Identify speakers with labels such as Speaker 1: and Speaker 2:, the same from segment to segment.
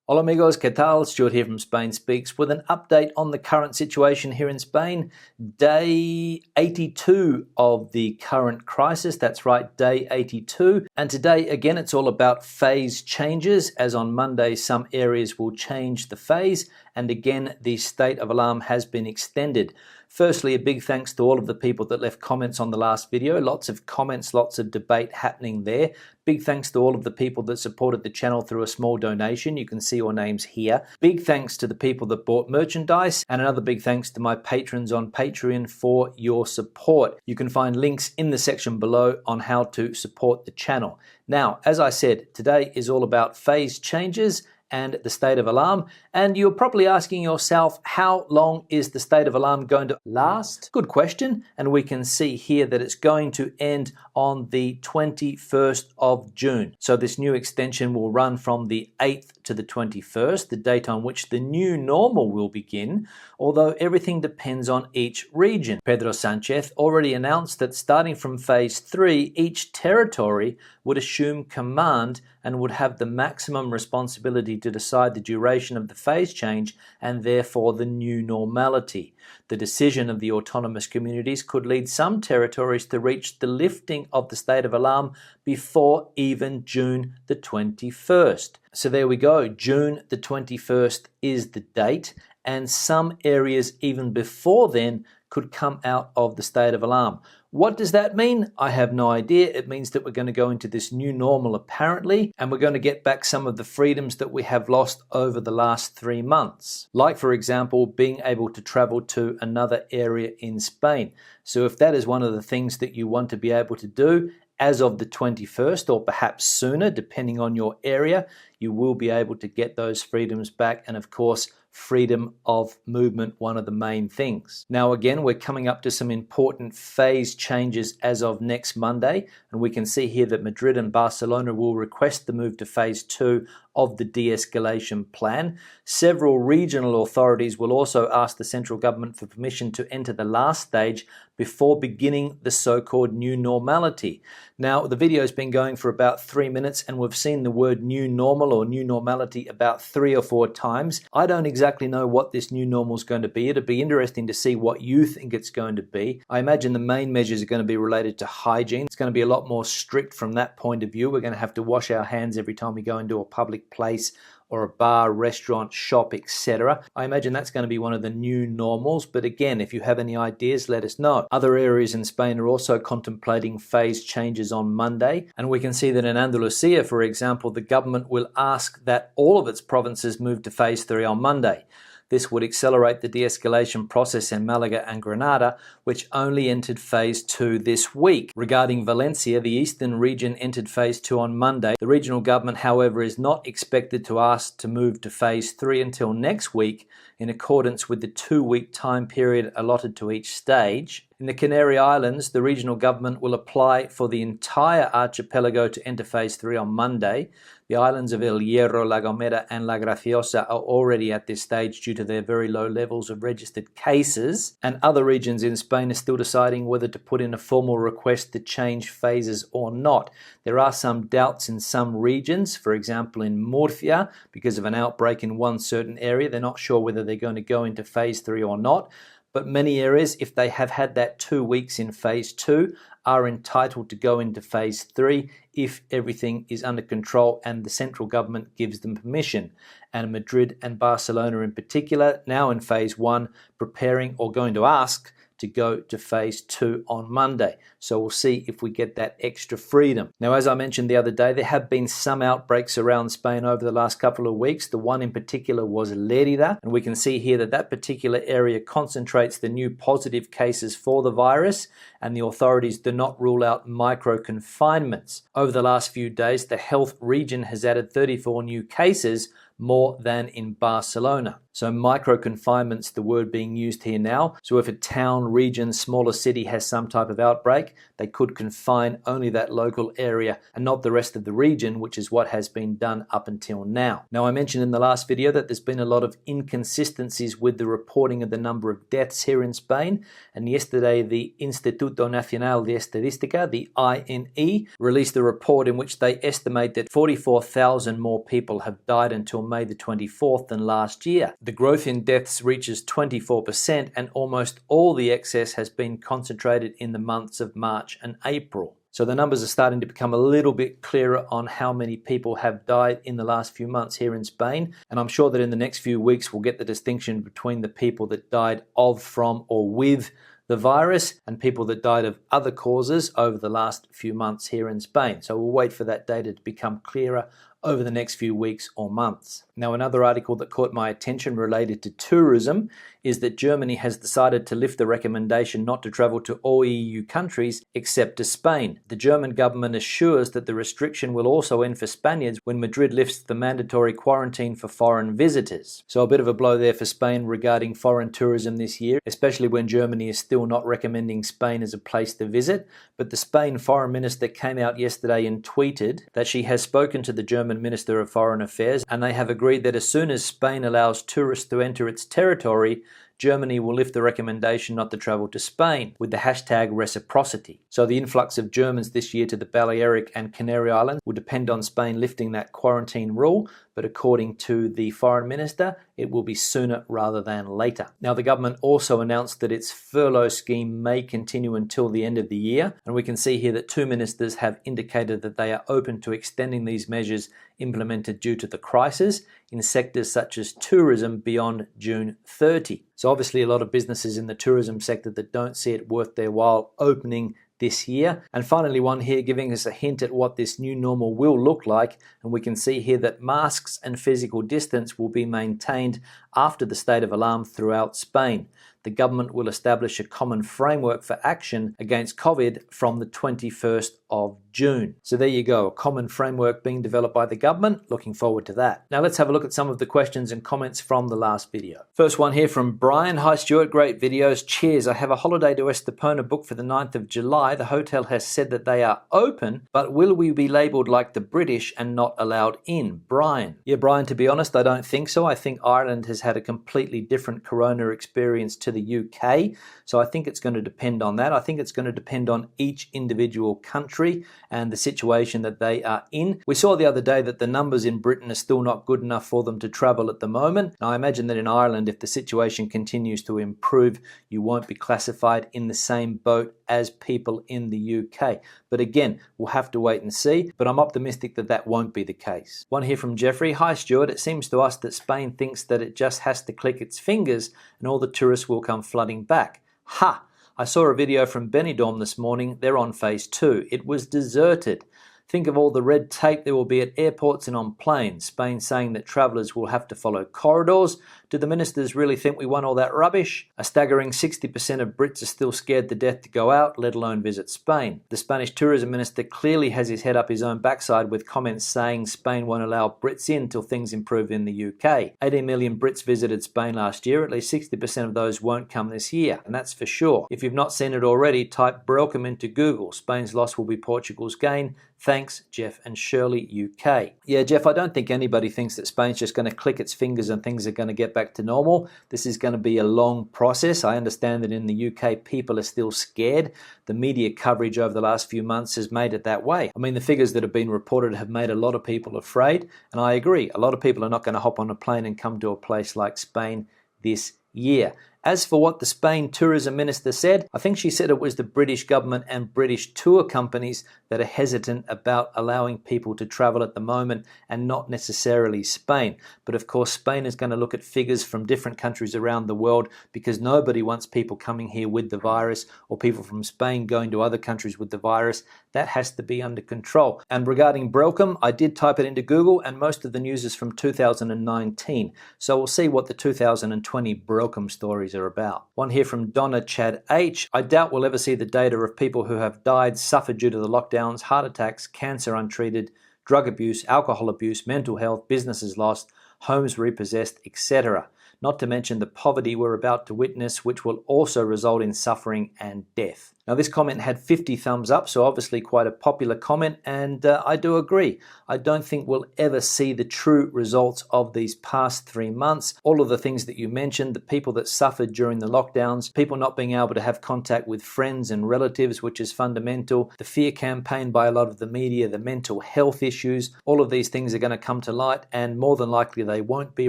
Speaker 1: Hola amigos, ¿qué tal? Stuart here from Spain Speaks with an update on the current situation here in Spain. Day 82 of the current crisis, that's right, day 82. And today, again, it's all about phase changes, as on Monday some areas will change the phase, and again, the state of alarm has been extended. Firstly, a big thanks to all of the people that left comments on the last video. Lots of comments, lots of debate happening there. Big thanks to all of the people that supported the channel through a small donation. You can see your names here. Big thanks to the people that bought merchandise, and another big thanks to my patrons on Patreon for your support. You can find links in the section below on how to support the channel. Now, as I said, today is all about phase changes and the state of alarm. And you're probably asking yourself, how long is the state of alarm going to last? Good question. And we can see here that it's going to end on the 21st of June. So this new extension will run from the 8th to the 21st, the date on which the new normal will begin, although everything depends on each region. Pedro Sánchez already announced that starting from phase 3, each territory would assume command and would have the maximum responsibility to decide the duration of the phase change and therefore the new normality. The decision of the autonomous communities could lead some territories to reach the lifting of the state of alarm before even June the 21st. So there we go, June the 21st is the date, and some areas even before then could come out of the state of alarm. What does that mean? I have no idea. It means that we're going to go into this new normal apparently, and we're going to get back some of the freedoms that we have lost over the last 3 months. Like, for example, being able to travel to another area in Spain. So if that is one of the things that you want to be able to do, as of the 21st or perhaps sooner, depending on your area, you will be able to get those freedoms back, and of course, freedom of movement, one of the main things. Now again, we're coming up to some important phase changes as of next Monday, and we can see here that Madrid and Barcelona will request the move to phase 2 of the de-escalation plan. Several regional authorities will also ask the central government for permission to enter the last stage before beginning the so-called new normality. Now, the video has been going for about 3 minutes, and we've seen the word new normal or new normality about 3 or 4 times. I don't exactly know what this new normal is going to be. It'll be interesting to see what you think it's going to be. I imagine the main measures are going to be related to hygiene. It's going to be a lot more strict from that point of view. We're going to have to wash our hands every time we go into a public place or a bar, restaurant, shop, etc. I imagine that's going to be one of the new normals, but again, if you have any ideas, let us know. Other areas in Spain are also contemplating phase changes on Monday, and we can see that in Andalusia, for example, the government will ask that all of its provinces move to phase 3 on Monday. This would accelerate the de-escalation process in Malaga and Granada, which only entered phase 2 this week. Regarding Valencia, the eastern region entered phase 2 on Monday. The regional government, however, is not expected to ask to move to phase 3 until next week, in accordance with the 2-week time period allotted to each stage. In the Canary Islands, the regional government will apply for the entire archipelago to enter phase 3 on Monday. The islands of El Hierro, La Gomera and La Graciosa are already at this stage due to their very low levels of registered cases, and other regions in Spain are still deciding whether to put in a formal request to change phases or not. There are some doubts in some regions, for example in Murcia, because of an outbreak in one certain area. They're not sure whether they're going to go into phase 3 or not. But many areas, if they have had that 2 weeks in phase 2, are entitled to go into phase 3 if everything is under control and the central government gives them permission. And Madrid and Barcelona in particular, now in phase 1, preparing or going to ask to go to phase 2 on Monday. So we'll see if we get that extra freedom. Now, as I mentioned the other day, there have been some outbreaks around Spain over the last couple of weeks. The one in particular was Lerida, and we can see here that that particular area concentrates the new positive cases for the virus, and the authorities do not rule out micro-confinements. Over the last few days, the health region has added 34 new cases, more than in Barcelona. So micro-confinement's the word being used here now. So if a town, region, smaller city has some type of outbreak, they could confine only that local area and not the rest of the region, which is what has been done up until now. Now, I mentioned in the last video that there's been a lot of inconsistencies with the reporting of the number of deaths here in Spain. And yesterday, the Instituto Nacional de Estadística, the INE, released a report in which they estimate that 44,000 more people have died until May the 24th than last year. The growth in deaths reaches 24%, and almost all the excess has been concentrated in the months of March and April. So the numbers are starting to become a little bit clearer on how many people have died in the last few months here in Spain. And I'm sure that in the next few weeks we'll get the distinction between the people that died of, from, or with the virus and people that died of other causes over the last few months here in Spain. So we'll wait for that data to become clearer over the next few weeks or months. Now, another article that caught my attention related to tourism is that Germany has decided to lift the recommendation not to travel to all EU countries except to Spain. The German government assures that the restriction will also end for Spaniards when Madrid lifts the mandatory quarantine for foreign visitors. So a bit of a blow there for Spain regarding foreign tourism this year, especially when Germany is still not recommending Spain as a place to visit. But the Spain foreign minister came out yesterday and tweeted that she has spoken to the German Minister of Foreign Affairs, and they have agreed that as soon as Spain allows tourists to enter its territory, Germany will lift the recommendation not to travel to Spain with the hashtag reciprocity. So the influx of Germans this year to the Balearic and Canary Islands will depend on Spain lifting that quarantine rule, but according to the foreign minister, it will be sooner rather than later. Now, the government also announced that its furlough scheme may continue until the end of the year, and we can see here that two ministers have indicated that they are open to extending these measures implemented due to the crisis in sectors such as tourism beyond June 30. So obviously a lot of businesses in the tourism sector that don't see it worth their while opening this year. And finally, one here giving us a hint at what this new normal will look like, and we can see here that masks and physical distance will be maintained after the state of alarm throughout Spain. The government will establish a common framework for action against COVID from the 21st of June. So there you go, a common framework being developed by the government. Looking forward to that. Now let's have a look at some of the questions and comments from the last video. First one here from Brian. Hi Stuart, great videos. Cheers. I have a holiday to Estepona booked for the 9th of July. The hotel has said that they are open, but will we be labelled like the British and not allowed in? Brian. Yeah, Brian, to be honest, I don't think so. I think Ireland has had a completely different corona experience to the UK. So I think it's going to depend on that. I think it's going to depend on each individual country and the situation that they are in. We saw the other day that the numbers in Britain are still not good enough for them to travel at the moment. Now, I imagine that in Ireland, if the situation continues to improve, you won't be classified in the same boat as people in the UK. But again, we'll have to wait and see, but I'm optimistic that that won't be the case. One here from Jeffrey. Hi Stuart, it seems to us that Spain thinks that it just has to click its fingers and all the tourists will come flooding back. Ha! I saw a video from Benidorm this morning. They're on phase 2. It was deserted. Think of all the red tape there will be at airports and on planes. Spain saying that travellers will have to follow corridors. Do the ministers really think we want all that rubbish? A staggering 60% of Brits are still scared to death to go out, let alone visit Spain. The Spanish tourism minister clearly has his head up his own backside with comments saying Spain won't allow Brits in till things improve in the UK. 18 million Brits visited Spain last year. At least 60% of those won't come this year, and that's for sure. If you've not seen it already, type Brelcom into Google. Spain's loss will be Portugal's gain. Thanks, Jeff and Shirley, UK. Yeah, Jeff, I don't think anybody thinks that Spain's just going to click its fingers and things are going to get back to normal. This is going to be a long process. I understand that in the UK, people are still scared. The media coverage over the last few months has made it that way. I mean, the figures that have been reported have made a lot of people afraid, and I agree. A lot of people are not going to hop on a plane and come to a place like Spain this year. As for what the Spain tourism minister said, I think she said it was the British government and British tour companies that are hesitant about allowing people to travel at the moment and not necessarily Spain. But of course, Spain is going to look at figures from different countries around the world because nobody wants people coming here with the virus or people from Spain going to other countries with the virus. That has to be under control. And regarding Brelcom, I did type it into Google and most of the news is from 2019. So we'll see what the 2020 Brelcom stories are about. One here from Dona Chad H. I doubt we'll ever see the data of people who have died, suffered due to the lockdowns, heart attacks, cancer untreated, drug abuse, alcohol abuse, mental health, businesses lost, homes repossessed, etc. not to mention the poverty we're about to witness, which will also result in suffering and death. Now, this comment had 50 thumbs up, so obviously quite a popular comment, and I do agree. I don't think we'll ever see the true results of these past 3 months. All of the things that you mentioned, the people that suffered during the lockdowns, people not being able to have contact with friends and relatives, which is fundamental, the fear campaign by a lot of the media, the mental health issues, all of these things are going to come to light, and more than likely they won't be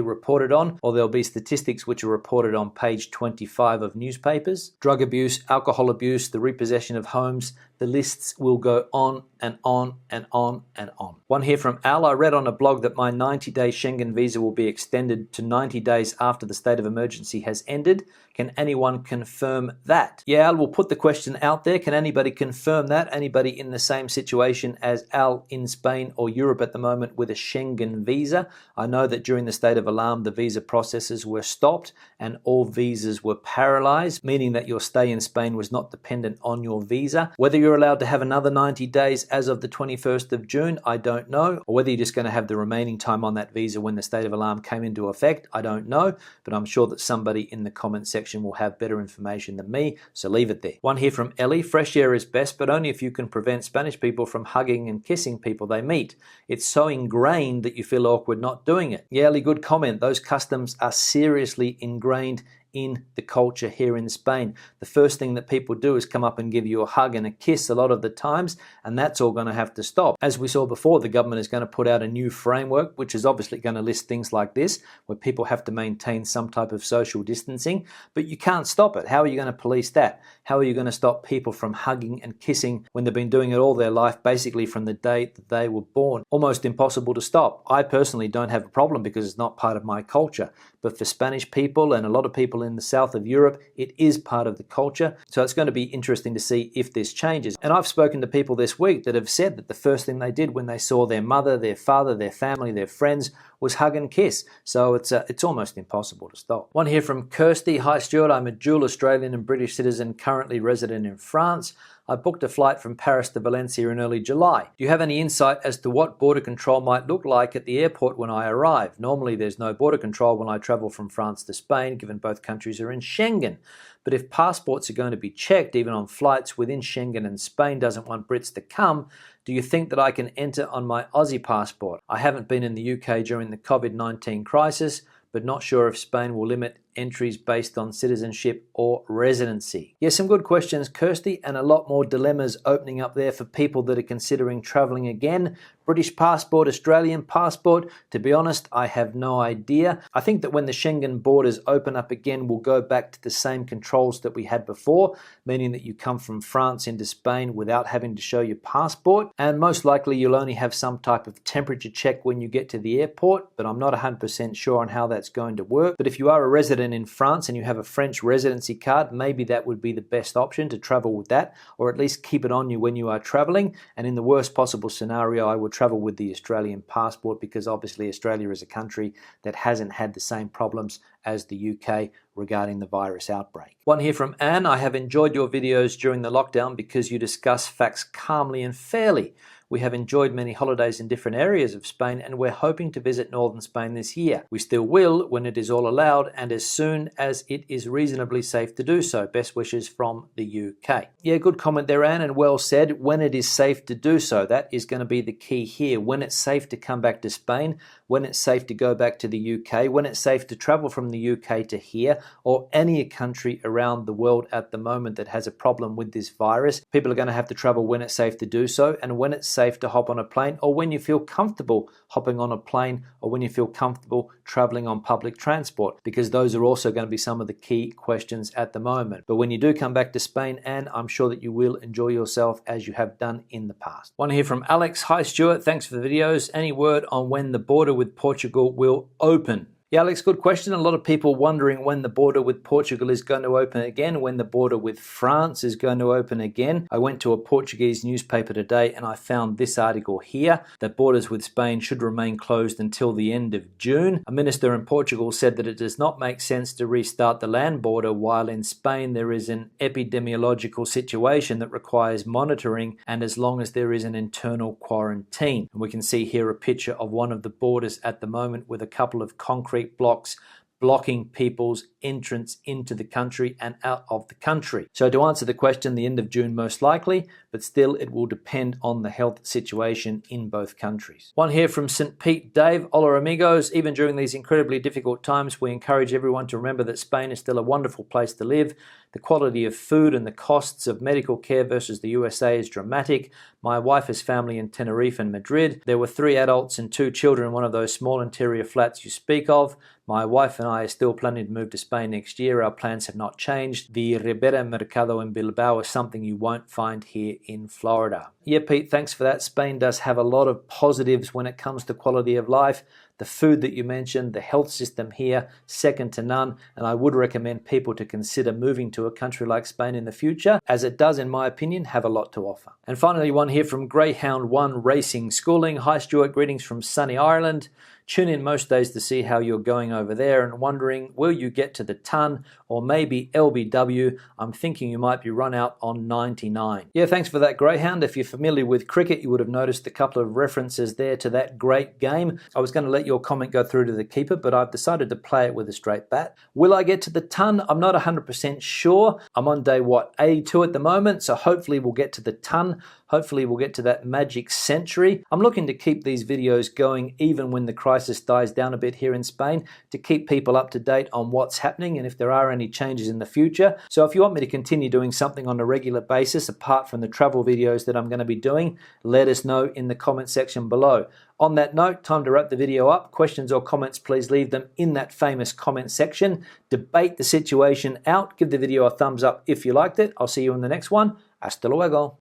Speaker 1: reported on, or there'll be statistics which are reported on page 25 of newspapers. Drug abuse, alcohol abuse, the repossession of homes, the lists will go on and on and on and on. One here from Al. I read on a blog that my 90-day Schengen visa will be extended to 90 days after the state of emergency has ended. Can anyone confirm that? Yeah, Al, we'll put the question out there. Can anybody confirm that? Anybody in the same situation as Al in Spain or Europe at the moment with a Schengen visa? I know that during the state of alarm, the visa processes were stopped and all visas were paralyzed, meaning that your stay in Spain was not dependent on your visa. Whether you're allowed to have another 90 days as of the 21st of June, I don't know. Or whether you're just going to have the remaining time on that visa when the state of alarm came into effect, I don't know. But I'm sure that somebody in the comment section will have better information than me, so leave it there. One here from Ellie. Fresh air is best, but only if you can prevent Spanish people from hugging and kissing people they meet. It's so ingrained that you feel awkward not doing it. Yeah, Ellie, good comment. Those customs are seriously ingrained in the culture here in Spain. The first thing that people do is come up and give you a hug and a kiss a lot of the times, and that's all going to have to stop. As we saw before, the government is going to put out a new framework, which is obviously going to list things like this, where people have to maintain some type of social distancing, but you can't stop it. How are you going to police that? How are you going to stop people from hugging and kissing when they've been doing it all their life, basically from the day that they were born? Almost impossible to stop. I personally don't have a problem because it's not part of my culture, but for Spanish people and a lot of people in the south of Europe, it is part of the culture. So it's going to be interesting to see if this changes. And I've spoken to people this week that have said that the first thing they did when they saw their mother, their father, their family, their friends was hug and kiss. So it's almost impossible to stop. One here from Kirsty. Hi Stuart, I'm a dual Australian and British citizen currently resident in France. I booked a flight from Paris to Valencia in early July. Do you have any insight as to what border control might look like at the airport when I arrive? Normally there's no border control when I travel from France to Spain, given both countries are in Schengen. But if passports are going to be checked, even on flights within Schengen and Spain doesn't want Brits to come, do you think that I can enter on my Aussie passport? I haven't been in the UK during the COVID-19 crisis, but not sure if Spain will limit entries based on citizenship or residency. Yeah, some good questions, Kirsty, and a lot more dilemmas opening up there for people that are considering traveling again. British passport, Australian passport, to be honest, I have no idea. I think that when the Schengen borders open up again, we'll go back to the same controls that we had before, meaning that you come from France into Spain without having to show your passport, and most likely you'll only have some type of temperature check when you get to the airport, but I'm not 100% sure on how that's going to work. But if you are a resident in France and you have a French residency card, maybe that would be the best option to travel with that, or at least keep it on you when you are traveling. And in the worst possible scenario, I would travel with the Australian passport, because obviously Australia is a country that hasn't had the same problems as the UK regarding the virus outbreak. One here from Anne. I have enjoyed your videos during the lockdown because you discuss facts calmly and fairly. We have enjoyed many holidays in different areas of Spain, and we're hoping to visit northern Spain this year. We still will when it is all allowed and as soon as it is reasonably safe to do so. Best wishes from the UK. Yeah, good comment there, Anne, and well said. When it is safe to do so, that is going to be the key here. When it's safe to come back to Spain, when it's safe to go back to the UK, when it's safe to travel from the UK to here, or any country around the world at the moment that has a problem with this virus. People are going to have to travel when it's safe to do so, and when it's safe to hop on a plane, or when you feel comfortable hopping on a plane, or when you feel comfortable traveling on public transport, because those are also going to be some of the key questions at the moment. But when you do come back to Spain, and I'm sure that you will enjoy yourself as you have done in the past. One here from Alex. Hi Stuart, thanks for the videos. Any word on when the border with Portugal will open? Yeah, Alex, good question. A lot of people wondering when the border with Portugal is going to open again, when the border with France is going to open again. I went to a Portuguese newspaper today and I found this article here, that borders with Spain should remain closed until the end of June. A minister in Portugal said that it does not make sense to restart the land border while in Spain there is an epidemiological situation that requires monitoring, and as long as there is an internal quarantine. And we can see here a picture of one of the borders at the moment with a couple of concrete blocks blocking people's entrance into the country and out of the country. So to answer the question, the end of June most likely, but still it will depend on the health situation in both countries. One here from St. Pete, Dave. Hola amigos, even during these incredibly difficult times, we encourage everyone to remember that Spain is still a wonderful place to live. The quality of food and the costs of medical care versus the USA is dramatic. My wife has family in Tenerife and Madrid. There were 3 adults and 2 children in one of those small interior flats you speak of. My wife and I are still planning to move to Spain next year. Our plans have not changed. The Ribera Mercado in Bilbao is something you won't find here in Florida. Yeah, Pete, thanks for that. Spain does have a lot of positives when it comes to quality of life. The food that you mentioned, the health system here, second to none, and I would recommend people to consider moving to a country like Spain in the future, as it does, in my opinion, have a lot to offer. And finally, one here from Greyhound 1 Racing Schooling. Hi Stuart, greetings from sunny Ireland. Tune in most days to see how you're going over there and wondering, will you get to the ton or maybe LBW? I'm thinking you might be run out on 99. Yeah, thanks for that, Greyhound. If you're familiar with cricket, you would have noticed a couple of references there to that great game. I was going to let your comment go through to the keeper, but I've decided to play it with a straight bat. Will I get to the ton? I'm not 100% sure. I'm on day, A2 at the moment, so hopefully we'll get to the ton. Hopefully we'll get to that magic century. I'm looking to keep these videos going even when the crisis dies down a bit here in Spain, to keep people up to date on what's happening and if there are any changes in the future. So if you want me to continue doing something on a regular basis apart from the travel videos that I'm going to be doing, let us know in the comment section below. On that note, time to wrap the video up. Questions or comments, please leave them in that famous comment section. Debate the situation out. Give the video a thumbs up if you liked it. I'll see you in the next one. Hasta luego.